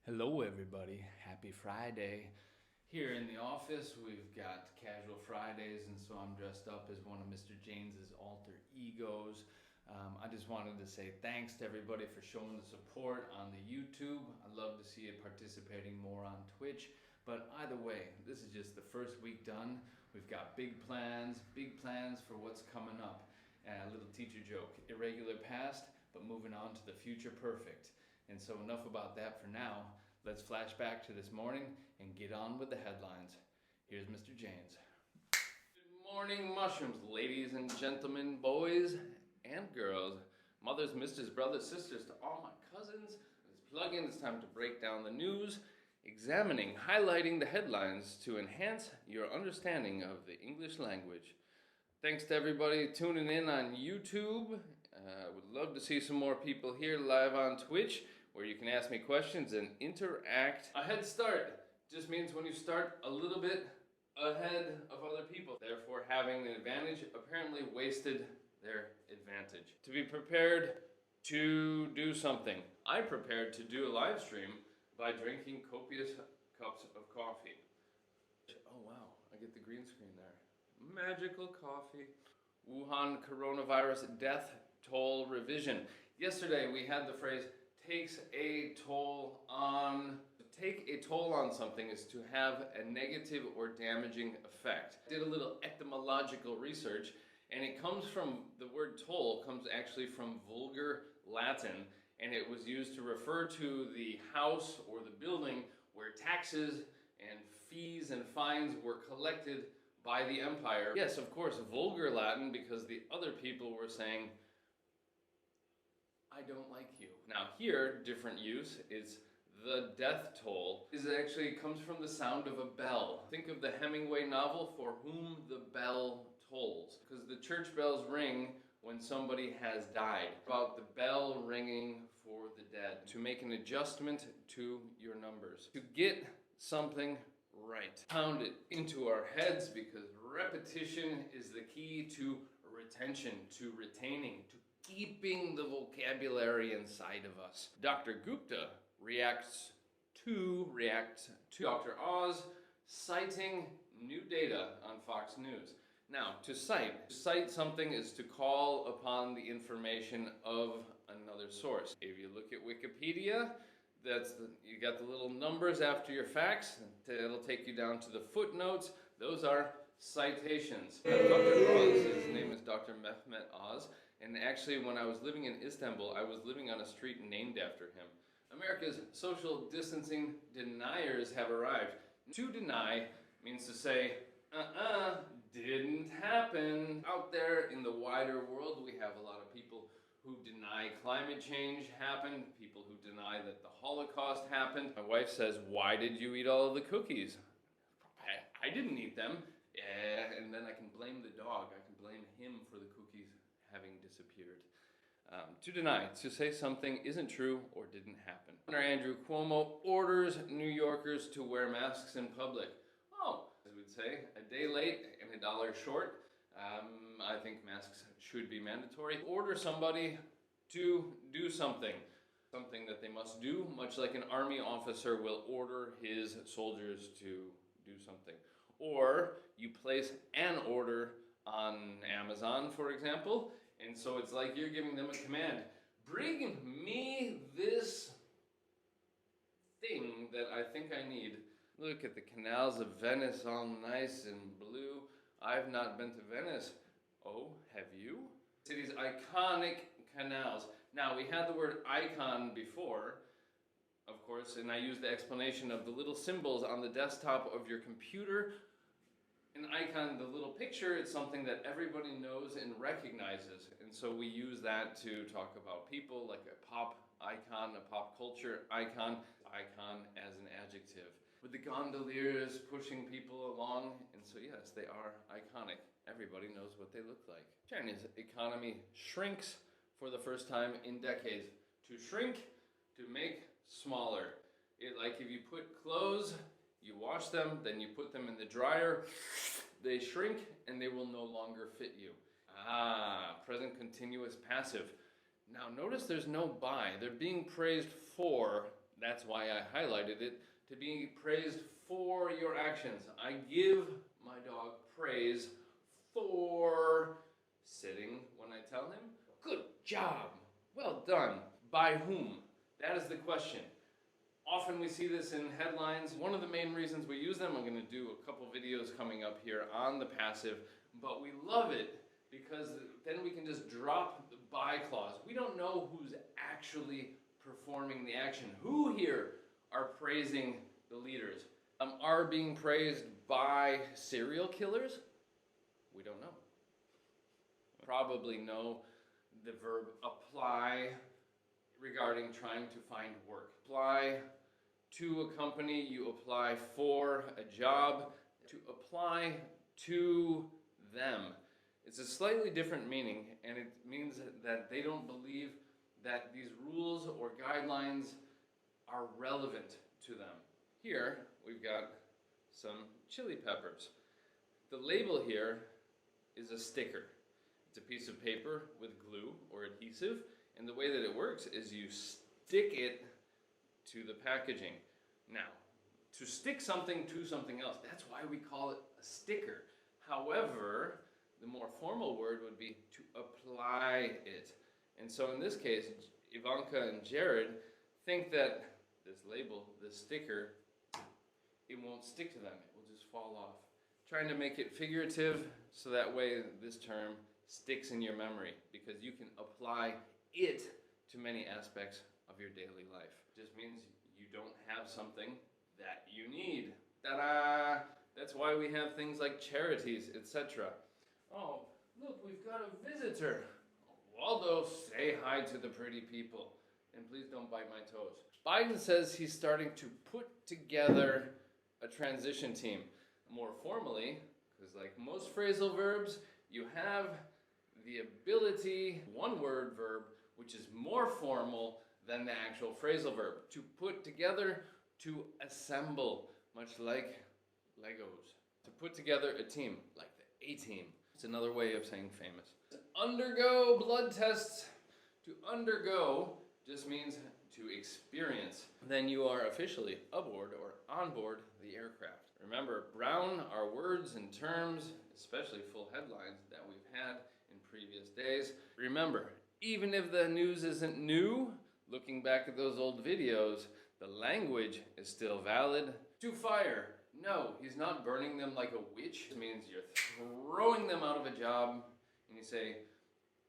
Hello everybody, happy Friday. Here in the office we've got casual Fridays, and so I'm dressed up as one of Mr. Janes's alter egos. I just wanted to say thanks to everybody for showing the support on the YouTube. I'd love to see you participating more on Twitch, but either way, this is just the first week done. We've got big plans for what's coming up. A little teacher joke, irregular past, but moving on to the future perfect. And so enough about that for now. Let's flash back to this morning and get on with the headlines. Here's Mr. Janes. Good morning, mushrooms, ladies and gentlemen, boys and girls, mothers, misters, brothers, sisters, to all my cousins. Let's plug in. It's time to break down the news, examining, highlighting the headlines to enhance your understanding of the English language. Thanks to everybody tuning in on YouTube. Would love to see some more people here live on Twitch, where you can ask me questions and interact. A head start just means when you start a little bit ahead of other people, therefore having an advantage apparently wasted their advantage. To be prepared to do something. I prepared to do a live stream by drinking copious cups of coffee. Oh wow, I get the green screen there. Magical coffee. Wuhan coronavirus death toll revision. Yesterday we had the phrase takes a toll on. To take a toll on something is to have a negative or damaging effect. I did a little etymological research, and it comes from, the word toll comes actually from Vulgar Latin, and it was used to refer to the house or the building where taxes and fees and fines were collected by the empire. Yes, of course, Vulgar Latin, because the other people were saying, I don't like you. Now here, different use is the death toll. It actually comes from the sound of a bell. Think of the Hemingway novel, For Whom the Bell Tolls, because the church bells ring when somebody has died. About the bell ringing for the dead. To make an adjustment to your numbers. To get something right. Pound it into our heads, because repetition is the key to retention, to retaining, to keeping the vocabulary inside of us. Dr. Gupta reacts to Dr. Oz citing new data on Fox News. Now, to cite something is to call upon the information of another source. If you look at Wikipedia, you got the little numbers after your facts. It'll take you down to the footnotes. Those are citations. Dr. Oz, his name is Dr. Mehmet Oz, and actually when I was living in Istanbul, I was living on a street named after him. America's social distancing deniers have arrived. To deny means to say, didn't happen. Out there in the wider world, we have a lot of people who deny climate change happened, people who deny that the Holocaust happened. My wife says, why did you eat all of the cookies? I didn't eat them. And then I can blame the dog. I can blame him for the cookies having disappeared. To deny, to say something isn't true or didn't happen. Governor Andrew Cuomo orders New Yorkers to wear masks in public. Oh, as we'd say, a day late and $1 short. I think masks should be mandatory. Order somebody to do something that they must do, much like an army officer will order his soldiers to do something. Or you place an order on Amazon, for example, and so it's like you're giving them a command. Bring me this thing that I think I need. Look at the canals of Venice, all nice and blue. I've not been to Venice. Oh, have you? City's iconic canals. Now, we had the word icon before, of course, and I used the explanation of the little symbols on the desktop of your computer. An icon, the little picture, it's something that everybody knows and recognizes. And so we use that to talk about people, like a pop icon, a pop culture icon as an adjective. With the gondoliers pushing people along, and so yes, they are iconic. Everybody knows what they look like. China's economy shrinks for the first time in decades. To shrink, to make smaller. Like if you put clothes, you wash them, then you put them in the dryer, they shrink and they will no longer fit you. Present continuous passive. Now notice there's no by. They're being praised for That's why I highlighted it, to be praised for your actions. I give my dog praise for sitting when I tell him, good job, well done. By whom? That is the question. Often we see this in headlines. One of the main reasons we use them, I'm going to do a couple videos coming up here on the passive, but we love it because then we can just drop the by clause. We don't know who's actually performing the action. Who here are praising the leaders? Are being praised by serial killers? We don't know. Probably know the verb apply regarding trying to find work. Apply to a company, you apply for a job. To apply to them. It's a slightly different meaning, and it means that they don't believe that these rules or guidelines are relevant to them. Here, we've got some chili peppers. The label here is a sticker. It's a piece of paper with glue or adhesive, and the way that it works is you stick it to the packaging. Now, to stick something to something else, that's why we call it a sticker. However, the more formal word would be to apply it. And so in this case, Ivanka and Jared think that this label, this sticker, it won't stick to them. It will just fall off. Trying to make it figurative so that way this term sticks in your memory because you can apply it to many aspects of your daily life. It just means you don't have something that you need. Ta-da! That's why we have things like charities, etc. Oh, look, we've got a visitor. Waldo, say hi to the pretty people. And please don't bite my toes. Biden says he's starting to put together a transition team. More formally, because like most phrasal verbs, you have the ability, one word verb, which is more formal than the actual phrasal verb. To put together, to assemble, much like Legos. To put together a team, like the A-team. It's another way of saying famous. To undergo blood tests. To undergo just means to experience. Then you are officially aboard or on board the aircraft. Remember, brown are words and terms, especially full headlines, that we've had in previous days. Remember, even if the news isn't new, looking back at those old videos, the language is still valid. To fire. No, he's not burning them like a witch. It means you're throwing them out of a job and you say,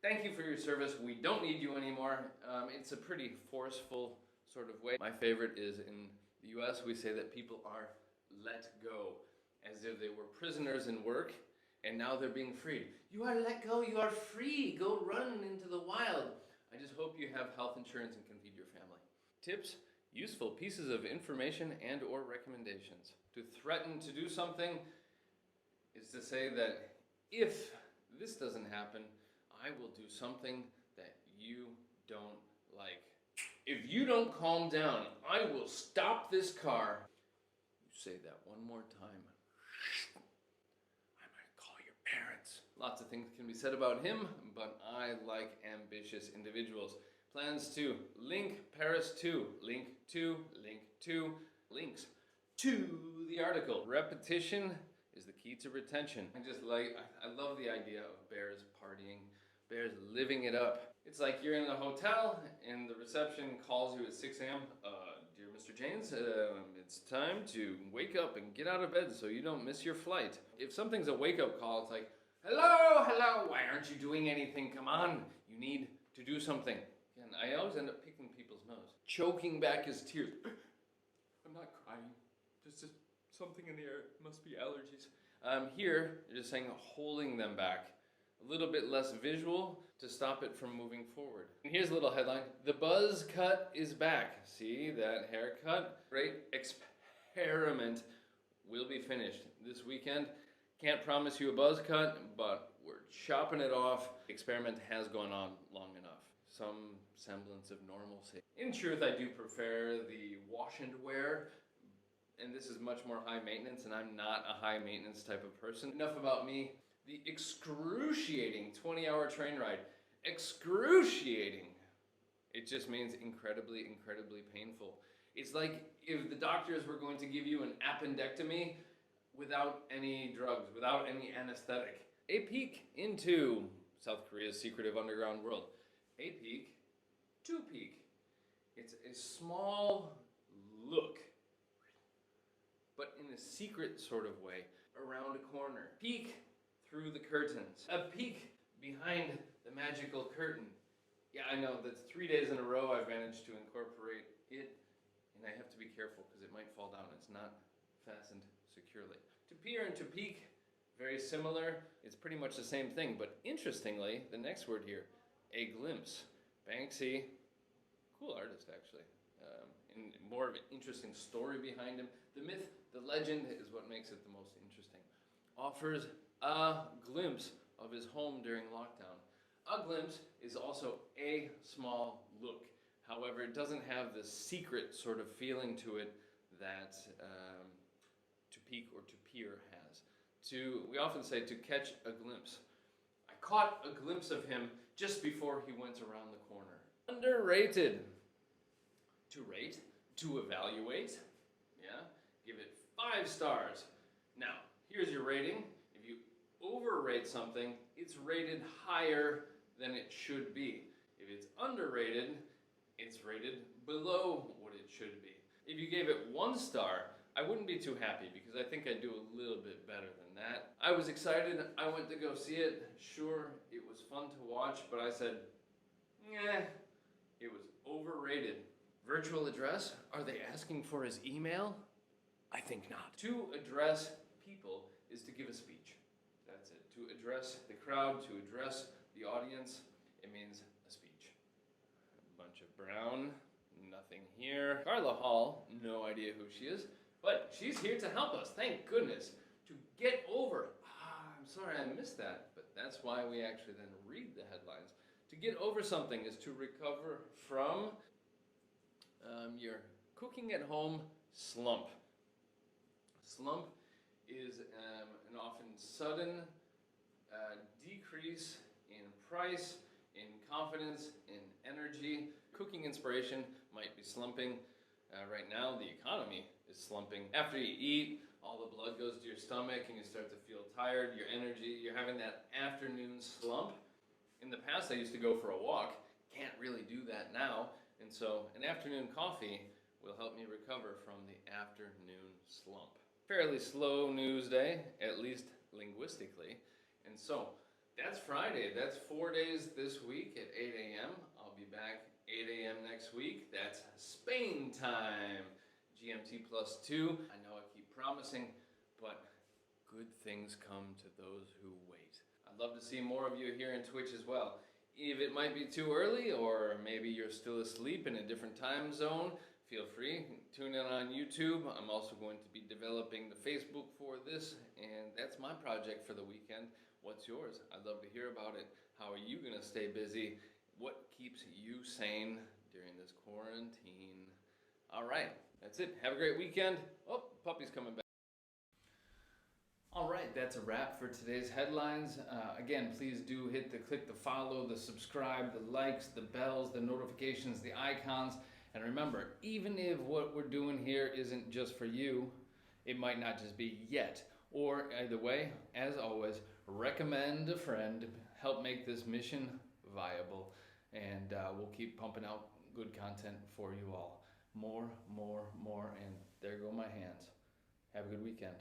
thank you for your service, we don't need you anymore. It's a pretty forceful sort of way. My favorite is in the US, we say that people are let go, as if they were prisoners in work and now they're being freed. You are let go, you are free, go run into the wild. I just hope you have health insurance and can feed your family. Tips, useful pieces of information and or recommendations. To threaten to do something is to say that if this doesn't happen, I will do something that you don't like. If you don't calm down, I will stop this car. You say that one more time. I might call your parents. Lots of things can be said about him, but I like ambitious individuals. Plans to link Paris to, link to, link to, links to the article. Repetition is the key to retention. I love the idea of bears partying, bears living it up. It's like you're in a hotel and the reception calls you at 6 a.m. Dear Mr. James, it's time to wake up and get out of bed so you don't miss your flight. If something's a wake-up call, it's like, hello, hello, why aren't you doing anything? Come on, you need to do something. And I always end up picking people's nose, choking back his tears. I'm not crying, just something in the air, must be allergies. Here, you're just saying holding them back. A little bit less visual to stop it from moving forward. And here's a little headline. The buzz cut is back. See that haircut? Great experiment will be finished this weekend. Can't promise you a buzz cut, but we're chopping it off. The experiment has gone on long enough. Some semblance of normalcy. In truth, I do prefer the wash and wear, and this is much more high maintenance, and I'm not a high maintenance type of person. Enough about me. The excruciating 20-hour train ride. Excruciating. It just means incredibly, incredibly painful. It's like if the doctors were going to give you an appendectomy without any drugs, without any anesthetic. A peek into South Korea's secretive underground world. A peek, two peek. It's a small look, but in a secret sort of way, around a corner. Peek through the curtains. A peek behind the magical curtain. Yeah, I know, that's 3 days in a row I've managed to incorporate it, and I have to be careful because it might fall down. It's not fastened securely. To peer and to peek, very similar. It's pretty much the same thing, but interestingly, the next word here, a glimpse. Banksy, cool artist actually, and more of an interesting story behind him. The myth, the legend is what makes it the most interesting. Offers a glimpse of his home during lockdown. A glimpse is also a small look. However, it doesn't have the secret sort of feeling to it that to peek or to peer has. We often say to catch a glimpse. I caught a glimpse of him just before he went around the corner. Underrated. To rate, to evaluate. Yeah, give it 5 stars. Now, here's your rating. If you overrate something, it's rated higher than it should be. If it's underrated, it's rated below what it should be. If you gave it 1 star, I wouldn't be too happy because I think I'd do a little bit better than that. I was excited, I went to go see it. Sure, it was fun to watch, but I said, eh, it was overrated. Virtual address? Are they asking for his email? I think not. To address people is to give a speech. That's it. To address the crowd, to address the audience, it means a speech. A bunch of brown, nothing here. Carla Hall, no idea who she is, but she's here to help us, thank goodness. To get over, I'm sorry I missed that, but that's why we actually then read the headlines. To get over something is to recover from your cooking at home slump. Slump is an often sudden decrease in price, in confidence, in energy. Cooking inspiration might be slumping. Right now, the economy is slumping. After you eat, all the blood goes to your stomach and you start to feel tired, your energy, you're having that afternoon slump. In the past, I used to go for a walk. Can't really do that now. And so an afternoon coffee will help me recover from the afternoon slump. Fairly slow news day, at least linguistically. And so that's Friday. That's 4 days this week at 8 a.m. I'll be back 8 a.m. next week. That's Spain time. GMT+2. I know I keep promising, but good things come to those who wait. I'd love to see more of you here in Twitch as well. If it might be too early, or maybe you're still asleep in a different time zone, feel free, tune in on YouTube. I'm also going to be developing the Facebook for this, and that's my project for the weekend. What's yours? I'd love to hear about it. How are you gonna stay busy? What keeps you sane during this quarantine? All right, that's it. Have a great weekend. Oh, puppy's coming back. All right, that's a wrap for today's headlines. Again, please do click the follow, the subscribe, the likes, the bells, the notifications, the icons. And remember, even if what we're doing here isn't just for you, it might not just be yet. Or either way, as always, recommend a friend, help make this mission viable, and we'll keep pumping out good content for you all. More, and there go my hands. Have a good weekend.